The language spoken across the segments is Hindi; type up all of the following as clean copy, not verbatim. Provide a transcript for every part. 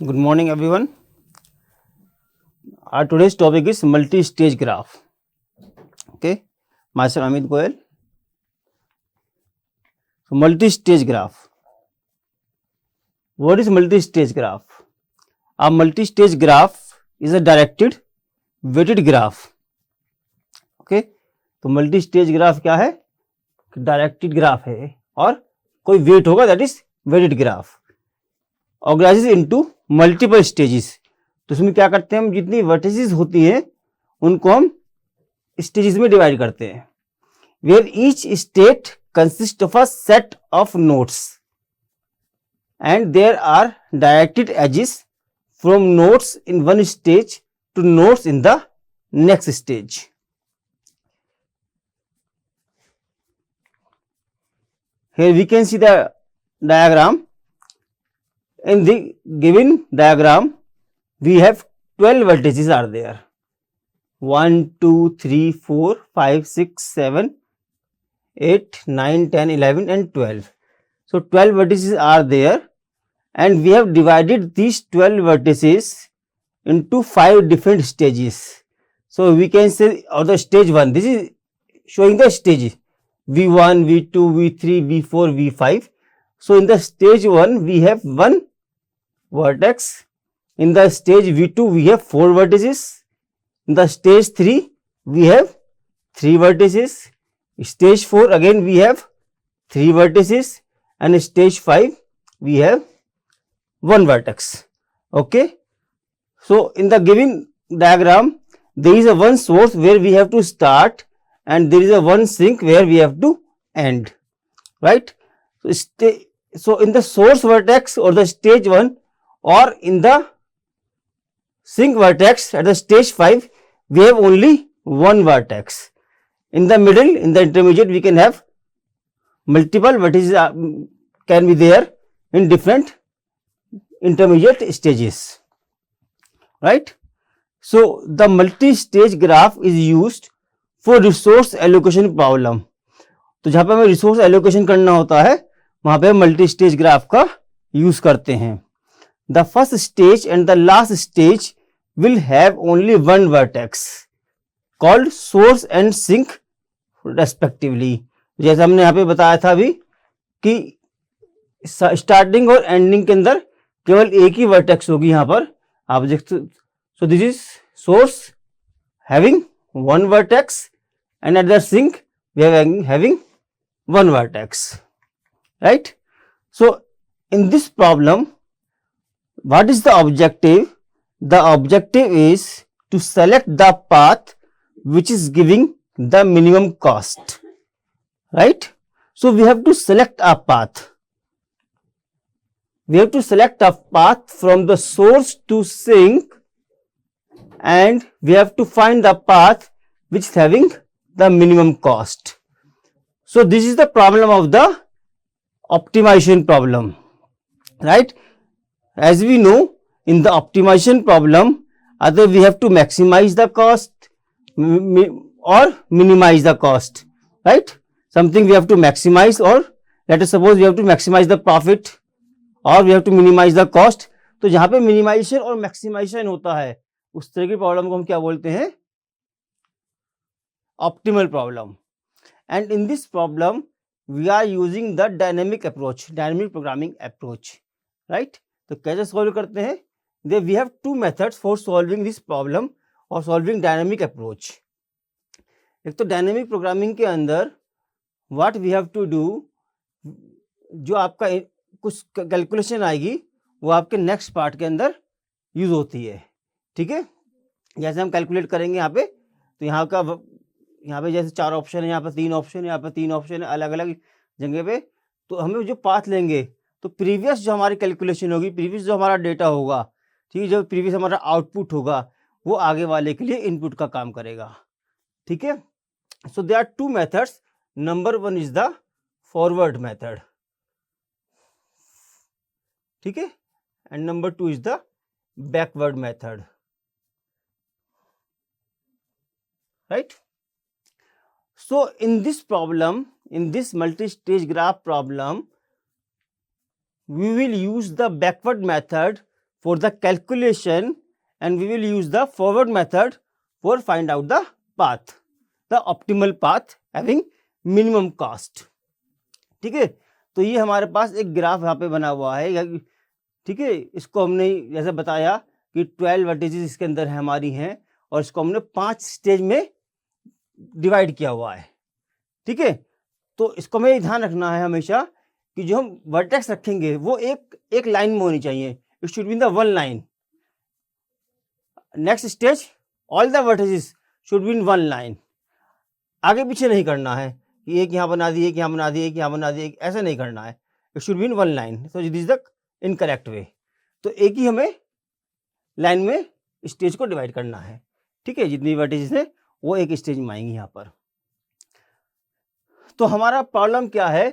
Good morning, everyone. Our today's topic is multi-stage graph. Okay, myself Amit Goyal. So, multi-stage graph. What is multi-stage graph? A multi-stage graph is a directed weighted graph. Okay, तो मल्टी स्टेज ग्राफ क्या है? डायरेक्टेड ग्राफ है और कोई वेट होगा, that is weighted graph. Organizes into multiple stages. तो इसमें क्या करते हैं हम, जितनी वर्टिसेस होती हैं उनको हम स्टेजेस में डिवाइड करते हैं. Where each state consist of a set of nodes and there are directed edges from nodes in one stage to nodes in the next stage. Here we can see the diagram. In the given diagram, we have 12 vertices are there. 1, 2, 3, 4, 5, 6, 7, 8, 9, 10, 11 and 12. So 12 vertices are there and we have divided these 12 vertices into 5 different stages. So we can say, or the stage 1, this is showing the stage. V1, V2, V3, V4, V5. So in the stage 1 we have 1 vertex. In the stage V2 we have 4 vertices. In the stage 3 we have 3 vertices. Stage 4 again we have 3 vertices and stage 5 we have 1 vertex. Okay. So in the given diagram there is a one source where we have to start and there is a one sink where we have to end, right? So in the source vertex or the stage 1 or in the sink vertex at the stage 5 we have only one vertex. In the middle, in the intermediate, we can have multiple vertices can be there in different intermediate stages, right? So the multi-stage graph is used for resource allocation problem. तो जहां पे हमें रिसोर्स एलोकेशन करना होता है वहां पे मल्टी स्टेज ग्राफ का यूज करते हैं. The first stage and the last stage will have only one vertex called source and sink respectively. जैसे हमने यहाँ पे बताया था अभी कि स्टार्टिंग और एंडिंग के अंदर केवल एक ही वर्टेक्स होगी. यहाँ पर आप देखते, सो this is source having one vertex and at the sink we are having one vertex, right? So in this problem what is the objective? The objective is to select the path which is giving the minimum cost, right? So we have to select a path. We have to select a path from the source to sink and we have to find the path which is having the minimum cost. So this is the problem of the optimization problem, right? As we know, in the optimization problem either we have to maximize the cost or minimize the cost, right? Something we have to maximize, or let us suppose we have to maximize the profit or we have to minimize the cost. तो जहां पे मिनिमाइजेशन और मैक्सिमाइजेशन होता है उस तरह की प्रॉब्लम को हम क्या बोलते हैं? Optimal problem. And in this problem we are using the dynamic approach, dynamic programming approach, right? तो कैसे सॉल्व करते हैं? They we have two methods for solving this problem और सॉल्विंग डायनेमिक अप्रोच. एक तो डायनेमिक प्रोग्रामिंग के अंदर what we have to do, जो आपका कुछ कैलकुलेशन आएगी वो आपके नेक्स्ट पार्ट के अंदर यूज होती है. ठीक है, जैसे हम कैलकुलेट करेंगे यहाँ पे, तो यहाँ पे जैसे 4 ऑप्शन है, यहाँ पे 3 ऑप्शन है, यहाँ पे 3 ऑप्शन है अलग अलग जगह पे. तो हमें जो पाथ लेंगे तो प्रीवियस जो हमारी कैलकुलेशन होगी, प्रीवियस जो हमारा डेटा होगा, ठीक है, जो प्रीवियस हमारा आउटपुट होगा वो आगे वाले के लिए इनपुट का काम करेगा. ठीक है. So there are 2 methods. Number 1 is the forward method, ठीक है, and number 2 is the backward method, right? So in this problem, in this multi-stage graph problem, we will use the backward method for the calculation and we will use the forward method for find out the path, the optimal path having minimum cost. ठीक है, तो ये हमारे पास एक ग्राफ यहाँ पे बना हुआ है, ठीक है. इसको हमने जैसे बताया कि 12 वर्टिसेस इसके अंदर है हमारी हैं और इसको हमने 5 स्टेज में डिवाइड किया हुआ है. ठीक है, तो इसको हमें ध्यान रखना है हमेशा कि जो हम वर्टेक्स रखेंगे वो एक लाइन में होनी चाहिए. It should be in the one line. Next stage all the vertices should be in one line. आगे पीछे नहीं करना है कि एक यहाँ बना दिए, एक यहाँ बना दिए, एक यहाँ बना दिए, ऐसा नहीं करना है. It should be in one line. So this is the incorrect way. तो एक ही हमें लाइन में स्टेज को डिवाइड करना है. ठीक है, जितनी वर्टिसेस हैं वो एक स्टेज में आएंगी यहाँ पर. तो हमारा प्रॉब्लम क्या है?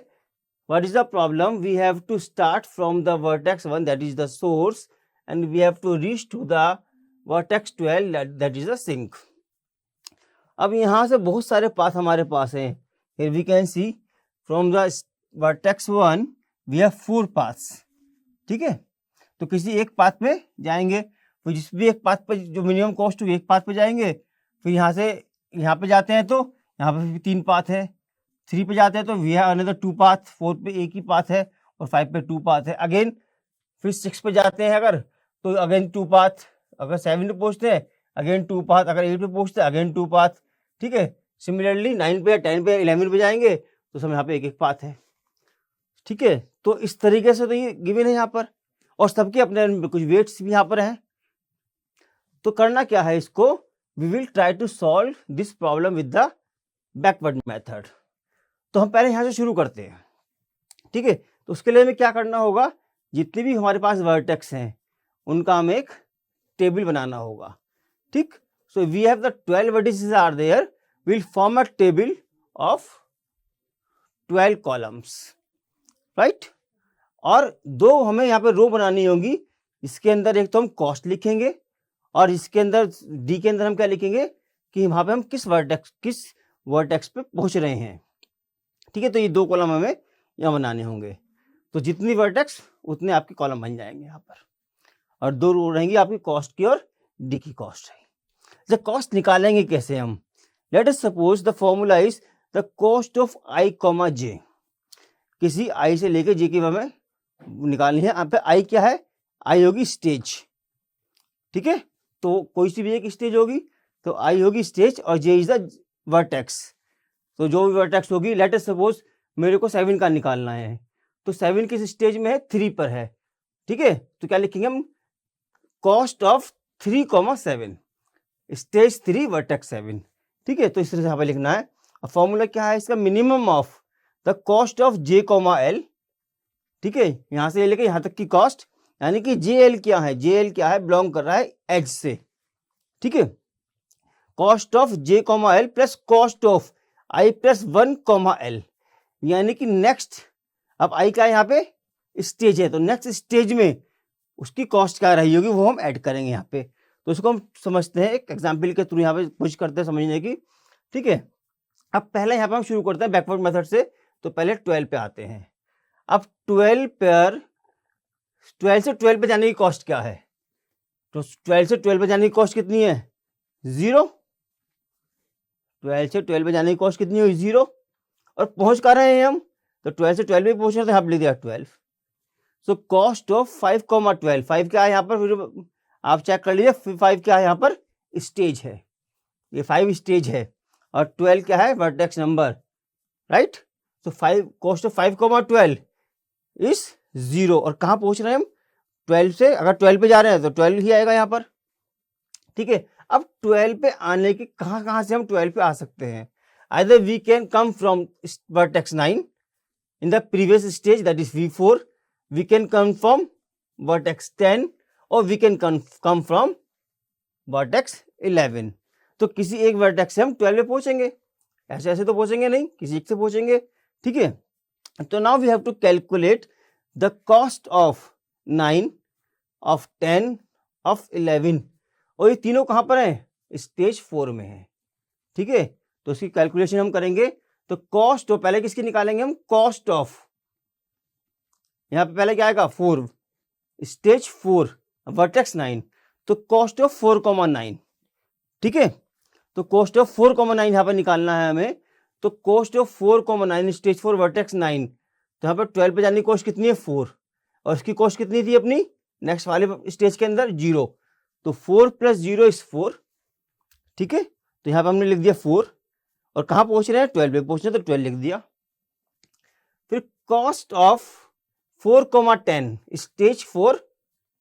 What is the problem? We have to start from the vertex 1 that is the source and we have to reach to the vertex 12 that is the sink. अब यहाँ से बहुत सारे पाथ हमारे पास हैं. Here we can see from the vertex 1 we have 4 paths. ठीक है, तो किसी एक पाथ पे जाएंगे, तो जिस भी एक पाथ पे जो मिनिमम कॉस्ट हुई एक पाथ पे जाएंगे. फिर यहाँ से यहाँ पे जाते हैं तो यहाँ पे 3 पाथ है. 3 पे जाते हैं तो वी हैव अनदर 2 पाथ. 4 पे एक ही पाथ है और 5 पे 2 पाथ है. अगेन फिर 6 पे जाते हैं अगर तो अगेन 2 पाथ. अगर 7 पे पहुँचते हैं अगेन 2 पाथ. अगर 8 पे पहुँचते हैं अगेन 2 पाथ. ठीक है, सिमिलरली 9 पे 10 पे 11 पे जाएंगे तो सब यहाँ पे एक पाथ है. ठीक है, तो इस तरीके से तो ये गिवन है यहाँ पर और सबके अपने कुछ वेट्स भी यहाँ पर हैं. तो करना क्या है इसको? We will try to solve this problem with the backward method. तो हम पहले यहाँ से शुरू करते हैं. ठीक है, तो उसके लिए हमें क्या करना होगा? जितने भी हमारे पास वर्टेक्स हैं उनका हमें एक टेबल बनाना होगा. ठीक, so we have the 12 vertices are there. Will form a table of 12 columns, right. और 2 हमें यहाँ पे रो बनानी होंगी. इसके अंदर एक तो हम कॉस्ट लिखेंगे और इसके अंदर डी के अंदर हम क्या लिखेंगे कि वहाँ पे हम किस वर्टेक्स पे पहुँच रहे हैं. ठीक है, तो ये 2 कॉलम हमें यहाँ बनाने होंगे. तो जितनी वर्टेक्स उतने आपके कॉलम बन जाएंगे यहाँ पर और 2 रो रहेंगी आपकी कॉस्ट की और डी की कॉस्ट रहेगी. जब कॉस्ट निकालेंगे कैसे हम? Let us suppose the formula is the cost of I comma J. किसी आई से लेके जे की हमें निकालनी है. यहाँ पे आई क्या है? आई होगी स्टेज. ठीक है, तो कोई सी भी एक स्टेज होगी तो आई होगी स्टेज और जे इज द वर्टेक्स. तो जो भी वर्टेक्स होगी, लेट अस सपोज मेरे को 7 का निकालना है तो 7 किस स्टेज में है? 3 पर है. ठीक है, तो क्या लिखेंगे हम? Cost of 3,7 stage 3 vertex 7. ठीक है, तो इस तरह से यहाँ पे लिखना है. और फॉर्मूला क्या है इसका? Minimum of the cost of J comma L. ठीक है, यहाँ से लेके यहाँ तक की कॉस्ट, यानी कि जे एल क्या है? जे एल क्या है? बिलोंग कर रहा है एज से. ठीक है, cost of J comma L plus cost of I plus 1 comma L. यानी कि नेक्स्ट, अब आई का यहाँ पे स्टेज है तो नेक्स्ट स्टेज में उसकी कॉस्ट क्या रही होगी वो हम ऐड करेंगे यहाँ पे. तो इसको हम समझते हैं एक एग्जाम्पल के थ्रू यहाँ पे कोशिश करते हैं समझने की. ठीक है, अब पहले यहाँ पे हम शुरू करते हैं बैकवर्ड मेथड से. तो पहले 12 पे आते हैं. अब 12 से 12 पे जाने की कॉस्ट क्या है? तो 12 से 12 पे जाने की कॉस्ट कितनी है? 0. 12 से 12 पे जाने की कॉस्ट कितनी हुई? 0. और पहुंच कर रहे हैं हम तो 12 से 12 पे पहुंच रहे थे, यहाँ लिख दिया 12. So cost of 5,12. 5 क्या है यहाँ पर? फिर आप चेक कर लीजिए 5 क्या है यहाँ पर? स्टेज है. ये 5 स्टेज है और 12 क्या है? Vertex number, right. So 5 cost of 5,12 is 0. और कहाँ पहुंच रहे हैं हम? 12 से. अगर 12 पे जा रहे हैं तो 12 ही आएगा यहाँ पर. ठीक है, अब 12 पे आने के कहाँ से हम 12 पे आ सकते हैं? Either we can come from vertex 9 in the previous stage, that is V4. We can come from vertex 10 or we can come from vertex 11. तो किसी एक वर्टेक्स से हम 12 पे पहुंचेंगे. ऐसे तो पहुंचेंगे नहीं, किसी एक से पहुंचेंगे. ठीक है, तो now we have to calculate the cost of 9, of 10, of 11. और ये तीनों कहाँ पर हैं? स्टेज 4 में है. ठीक है, तो इसकी कैलकुलेशन हम करेंगे. तो कॉस्ट ऑफ पहले किसकी निकालेंगे हम? कॉस्ट ऑफ, यहाँ पे पहले क्या आएगा? 4. स्टेज 4 वर्टेक्स 9, तो कॉस्ट ऑफ 4,9, ठीक है। तो कॉस्ट ऑफ 4,9 यहाँ पर निकालना है हमें। तो कॉस्ट ऑफ 4,9 स्टेज 4 वर्टेक्स 9, तो यहाँ पर 12 पे जाने की कॉस्ट कितनी है 4, और इसकी कॉस्ट कितनी थी अपनी नेक्स्ट वाले स्टेज के अंदर 0, तो 4 + 0 = 4, ठीक है। तो यहाँ पर हमने लिख दिया 4, और कहाँ पहुंच रहे हैं 12 पे पहुंच रहे हैं, तो 12 लिख दिया। फिर कॉस्ट ऑफ 4,10 स्टेज 4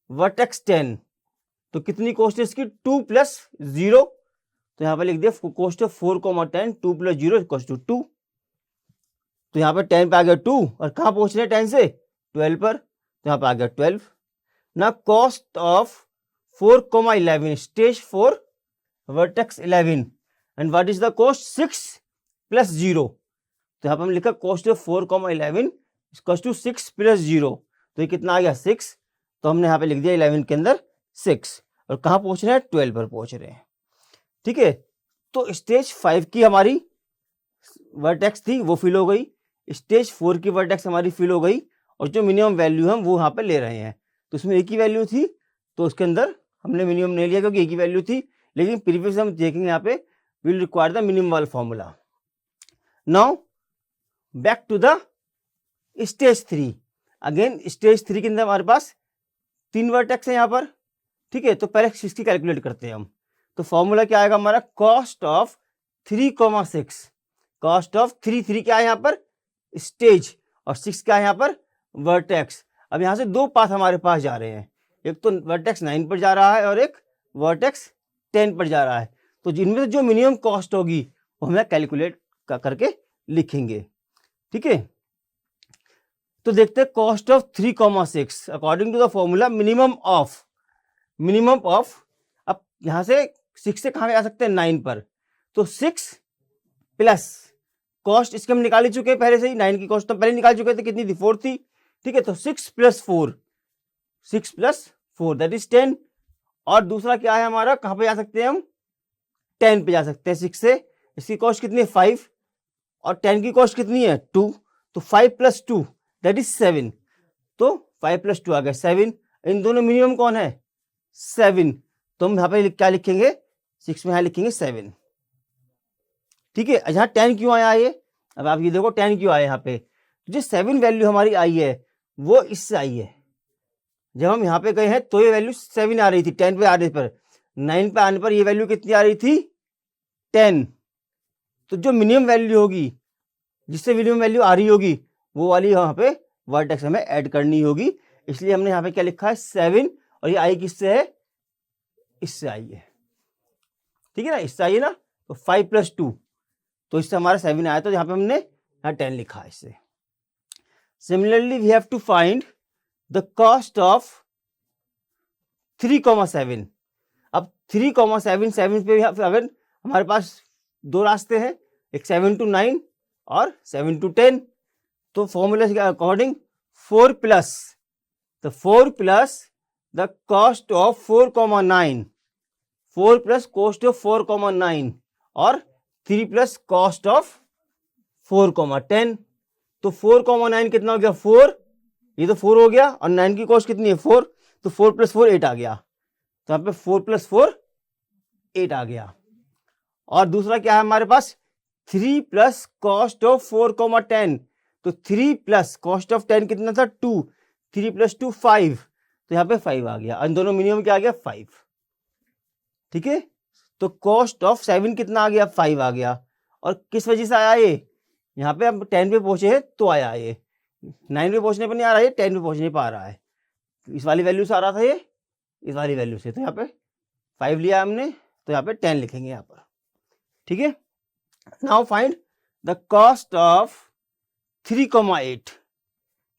वर्टेक्स 10, तो कितनी कॉस्ट है इसकी 2 + 0, तो यहाँ पर लिख दिया कॉस्ट ऑफ 4,10 2 + 0 = 2, तो यहाँ पर 10 पे आ गया 2, और कहाँ पहुंच रहे हैं 10 से 12 पर, तो यहाँ पर आ गया 12। ना cost of 4,11 stage 4 vertex 11, and what is the cost 6 + 0, तो यहाँ पर हम लिखा कॉस्ट ऑफ 4,11 = 6 + 0, तो ये कितना आ गया 6, तो हमने यहाँ पे लिख दिया 11 के अंदर 6, और कहाँ पहुंच रहे हैं 12 पर पहुंच रहे हैं, ठीक है। तो स्टेज 5 की हमारी वर्टेक्स थी वो फिल हो गई, स्टेज 4 की वर्टेक्स हमारी फिल हो गई, और जो मिनिमम वैल्यू हम वो यहाँ पे ले रहे हैं, तो उसमें एक ही वैल्यू थी, तो उसके अंदर हमने मिनिमम नहीं लिया क्योंकि एक ही वैल्यू थी, लेकिन प्रीवियस हम देखेंगे यहाँ पे विल रिक्वायर द मिनिमम वाला formula. Now back to the stage 3, again stage 3 के अंदर हमारे पास 3 वर्टेक्स है यहाँ पर, ठीक है। तो पहले 6 की कैलकुलेट करते हैं हम, तो फॉर्मूला क्या आएगा हमारा कॉस्ट ऑफ 3,6, कॉस्ट ऑफ 3 क्या है यहाँ पर स्टेज, और 6 क्या है यहाँ पर वर्टेक्स। अब यहाँ से दो पाथ हमारे पास जा रहे हैं, एक तो वर्टेक्स 9 पर जा रहा है और एक वर्टेक्स 10 पर जा रहा है, तो जिनमें से जो मिनिमम कॉस्ट होगी वो हमें कैलकुलेट करके लिखेंगे, ठीक है। तो देखते हैं cost of 3,6 according to the formula minimum of, अब यहां से 6 से कहां जा सकते हैं 9 पर, तो 6 प्लस कॉस्ट इसके हम निकाल चुके हैं पहले से ही, 9 की कॉस्ट तो पहले निकाल चुके थे, कितनी थी 4 थी, ठीक है। तो 6 + 4 दैट इज 10, और दूसरा क्या है हमारा कहां पे जा सकते हैं हम 10 पे जा सकते हैं 6 से, इसकी कॉस्ट कितनी है 5, और 10 की कॉस्ट कितनी है 2, तो 5 + 2 दैट इज 7, तो 5 + 2 आ गया 7, इन दोनों मिनिमम कौन है 7, तो हम यहाँ पे क्या लिखेंगे 6 में यहाँ लिखेंगे 7, ठीक है। यहाँ 10 क्यों आया ये, अब आप ये देखो 10 क्यों आया यहाँ पे, जो 7 वैल्यू हमारी आई है वो इससे आई है, जब हम यहाँ पे गए हैं तो ये वैल्यू 7 आ रही थी 10 पे आने पर, 9 पे आने पर ये वैल्यू कितनी आ रही थी 10, तो जो मिनिमम वैल्यू होगी जिससे मिनिमम वैल्यू आ रही होगी वो वाली यहाँ पे वर्टेक्स हमें ऐड करनी होगी, इसलिए हमने यहाँ पे क्या लिखा है 7, और ये आई किससे है इससे आई है, ठीक है ना, इससे आई है ना, तो 5 + 2, तो इससे हमारा 7 आया, तो यहाँ पे हमने यहाँ 10 लिखा है इससे। Similarly we have to find the cost of 3,7, अब 3,7 7 पे अगर हमारे पास दो रास्ते हैं, एक 7 to 9 और 7 to 10, तो फॉर्मूला के according 4 plus the cost of 4,9, 4 plus cost of 4,9 और 3 प्लस कॉस्ट ऑफ 4,10, तो 4,9 कितना हो गया 4, ये तो 4 हो गया, और 9 की कॉस्ट कितनी है 4, तो 4 + 4 8 आ गया, तो यहाँ पे 4 + 4 8 आ गया। और दूसरा क्या है हमारे पास 3 प्लस कॉस्ट ऑफ 4,10, तो 3 प्लस कॉस्ट ऑफ 10 कितना था 2, 3 + 2 5, तो यहाँ पे 5 आ गया, और दोनों मिनिमम क्या आ गया 5, ठीक है। तो कॉस्ट ऑफ 7 कितना आ गया 5 आ गया, और किस वजह से आया ये, यहाँ पे हम 10 पे पहुंचे हैं तो आया ये, 9 पे पहुंचने पर नहीं आ रहा है, 10 पे पहुंच नहीं पा रहा है, इस वाली वैल्यू से आ रहा था ये, इस वाली वैल्यू से, तो यहाँ पे 5 लिया हमने, तो यहाँ पे 10 लिखेंगे यहाँ पर, ठीक है। Now find the cost of 3,8,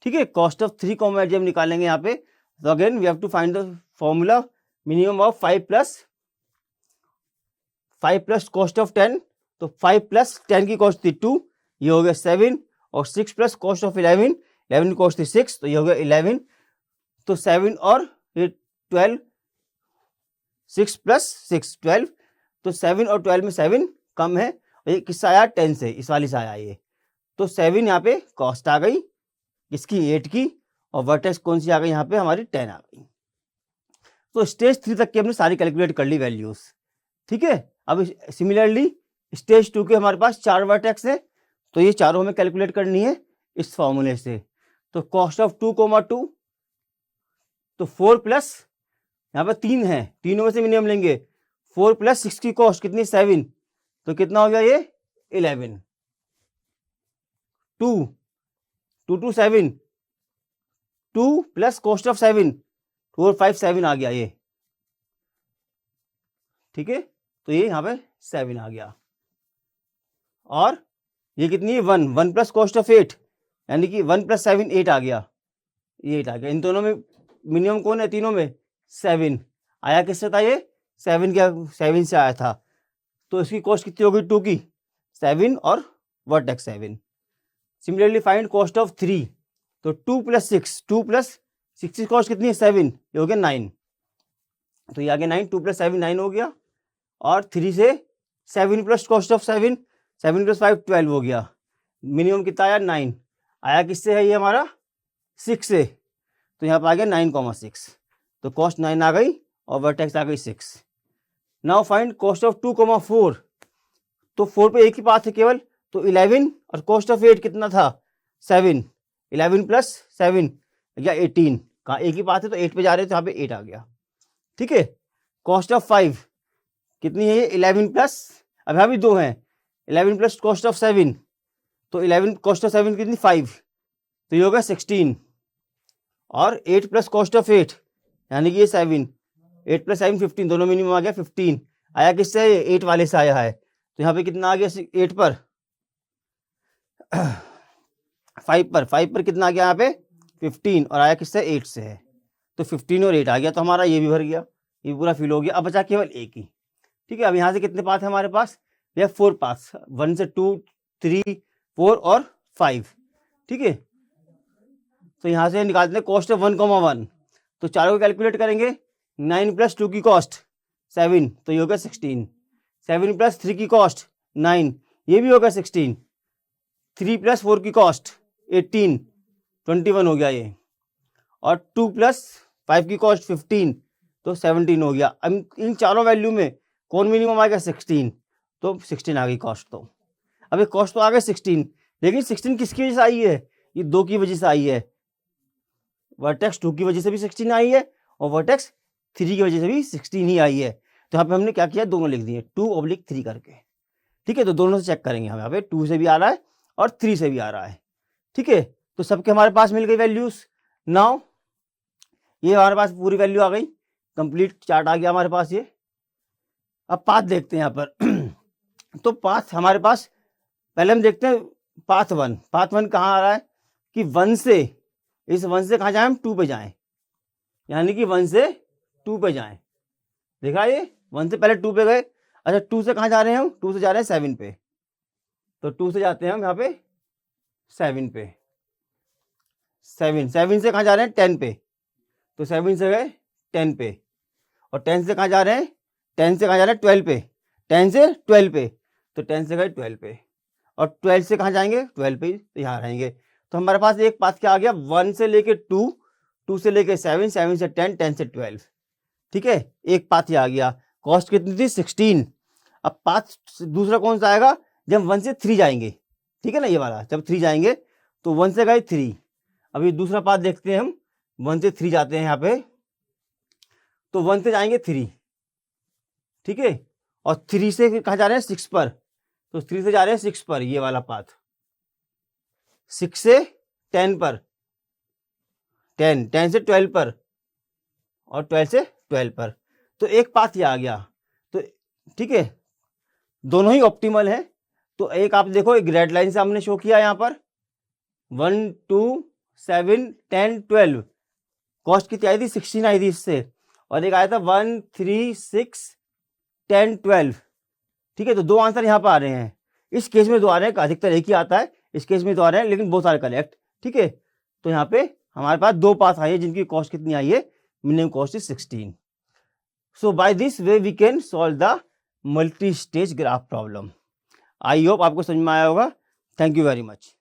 ठीक है, कॉस्ट ऑफ 3,8 जब निकालेंगे यहाँ पे, तो again we have to find the formula minimum of 5 plus cost of 10, तो 5 प्लस 10 की कॉस्ट थी 2, ये हो गया 7, और 6 प्लस कॉस्ट ऑफ 11 की कॉस्ट थी 6, तो ये हो गया 11, तो 7 और ये 12, 6 प्लस 6 12, तो 7 और 12 में 7 कम है, और ये किससे आया 10 से, इस वाली से आया ये, तो 7 यहाँ पे कॉस्ट आ गई इसकी 8 की, और वर्टेक्स कौन सी आ गई यहाँ पे हमारी 10 आ गई। तो स्टेज 3 तक की हमने सारी कैलकुलेट कर ली वैल्यूज, ठीक है। अब सिमिलरली स्टेज 2 के हमारे पास 4 वर्टेक्स है, तो ये चारों हमें कैलकुलेट करनी है इस फॉर्मूले से। तो कॉस्ट ऑफ 2,2 तो 4 प्लस यहाँ पर 3 है, तीनों में से मिनिमम लेंगे। 4 प्लस 6 की कॉस्ट कितनी 7, तो कितना हो गया ये 11। 2 2 7, 2 प्लस कॉस्ट ऑफ 7 4 5 7 आ गया ये, ठीक है। तो ये यहाँ पे 7 आ गया, और ये कितनी है 1 प्लस कॉस्ट ऑफ 8, यानी कि 1 प्लस 7 8 आ गया, ये 8 आ गया। इन दोनों में मिनिमम कौन है, तीनों में 7 आया। किससे था ये 7 से आया था। तो इसकी कॉस्ट कितनी होगी 2 की 7 और vertex 7। Similarly find cost of 3, तो 2 प्लस 6 की कॉस्ट कितनी है 7, ये हो गया 9। तो ये आ गया 9, 2 प्लस 7 9 हो गया, और 3 से 7 प्लस कॉस्ट ऑफ 7 प्लस 5 12 हो गया। मिनिमम कितना आया 9 आया। किससे है ये हमारा 6 से, तो यहाँ पर आ गया 9,6, तो कॉस्ट 9 आ गई और वर्टेक्स आ गई 6। नाउ फाइंड कॉस्ट ऑफ 2,4, तो 4 पे एक ही पाथ है केवल, तो 11 और कॉस्ट ऑफ 8 कितना था 7, 11 प्लस 7 या 18, कहाँ एक ही पाथ है तो 8 पे जा रहे हैं, तो यहाँ पे 8 आ गया, ठीक है। कॉस्ट ऑफ 5 कितनी है ये 11 प्लस, अब यहाँ भी 2 हैं, 11 प्लस कॉस्ट ऑफ 7, तो 11 कॉस्ट ऑफ 7 कितनी 5, तो ये होगा 16, और 8 प्लस कॉस्ट ऑफ 8 यानी कि ये 7, 8 प्लस 7 15, दोनों मिनिमम आ गया 15 आया। किससे 8 वाले से आया है, तो यहाँ पे कितना आ गया 8 पर 5 पर कितना आ गया यहाँ पे 15, और आया किससे 8 से है, तो 15 और 8 आ गया, तो हमारा ये भी भर गया, ये पूरा फिल हो गया। अब बचा केवल एक ही, ठीक है। अब यहाँ से कितने पाथ है हमारे पास, ये 4 पाथ, 1 से 2 3 4 और 5, ठीक है। तो यहाँ से निकालते हैं कॉस्ट ऑफ 1,1, तो चारों को कैलकुलेट करेंगे। 9 प्लस 2 की कॉस्ट 7, तो ये होगा 16, 7 प्लस 3 की कॉस्ट 9, ये भी होगा 16, 3 प्लस 4 की कॉस्ट 18, 21 हो गया ये, और 2 प्लस 5 की कॉस्ट 15, तो 17 हो गया। अब इन चारों वैल्यू में कौन मिनिमम आ गया 16, तो 16 आ गई कॉस्ट। तो अब ये कॉस्ट तो आ गया 16, लेकिन 16 किसकी वजह से आई है, ये 2 की वजह से आई है। वर्टेक्स 2 की वजह से भी 16 आई है, और वर्टेक्स 3 की वजह से भी 16 ही आई है। तो यहाँ पे हमने क्या किया, दोनों लिख दिए 2/3 करके, ठीक है। तो दोनों से चेक करेंगे हम, यहाँ पे 2 से भी आ रहा है और 3 से भी आ रहा है, ठीक है। तो सबके हमारे पास मिल गई वैल्यूज। नाउ ये हमारे पास पूरी वैल्यू आ गई, कंप्लीट चार्ट आ गया हमारे पास ये। अब पाथ देखते हैं यहाँ पर तो पाथ हमारे पास पहले हम देखते हैं पाथ 1। पाथ 1 कहाँ आ रहा है कि 1 से, इस 1 से कहाँ जाए हम 2 पे जाएं, यानी कि 1 से 2 पे जाएं। देखा ये 1 से पहले 2 पे गए। अच्छा 2 से कहाँ जा रहे हैं हम, 2 से जा रहे हैं 7 पे, तो 2 से जाते हैं हम यहाँ पे 7 पे। 7 से कहाँ जा रहे हैं 10 पे, तो 7 से गए 10 पे, और 10 से कहाँ जा रहे हैं 10 से कहाँ जा रहे हैं 12 पे, 10 से 12 पे, तो 10 से गए 12 पे, और 12 से कहाँ जाएंगे 12 पे, तो यहाँ रहेंगे। तो हमारे पास एक पाथ क्या आ गया, 1 से लेके 2, 2 से लेके 7, 7 से 10, 10 से 12, ठीक है। एक पाथ ये आ गया। कॉस्ट कितनी थी 16। अब पाथ दूसरा कौन सा आएगा, जब 1 से 3 जाएंगे, ठीक है ना, ये वाला जब 3 जाएंगे, तो 1 से गए 3। अभी दूसरा पाथ देखते हैं हम, 1 से 3 जाते हैं यहाँ पे, तो 1 से जाएंगे 3, ठीक है, और 3 से कहाँ जा रहे हैं 6 पर, तो 3 से जा रहे हैं 6 पर, ये वाला पाथ। 6 से 10 पर, 10 से 12 पर, और 12 से 12 पर, तो एक पाथ ये आ गया। तो ठीक है, दोनों ही ऑप्टिमल है। तो एक आप देखो, एक रेड लाइन से हमने शो किया यहाँ पर 1 2 7 10 12, कॉस्ट कितनी आई थी 16 आई थी इससे, और एक आया था 1 3 6 10 12, ठीक है। तो दो आंसर यहाँ पर आ रहे हैं, इस केस में दो आ रहे हैं, अधिकतर एक ही आता है, इस केस में दो आ रहे हैं, लेकिन बहुत सारे करेक्ट, ठीक है। तो यहाँ पे हमारे पास दो पाथ आए हैं जिनकी कॉस्ट कितनी आई है, minimum cost is 16। So by this way we can solve the multi stage graph problem. I hope आपको समझ में आया होगा। Thank you very much.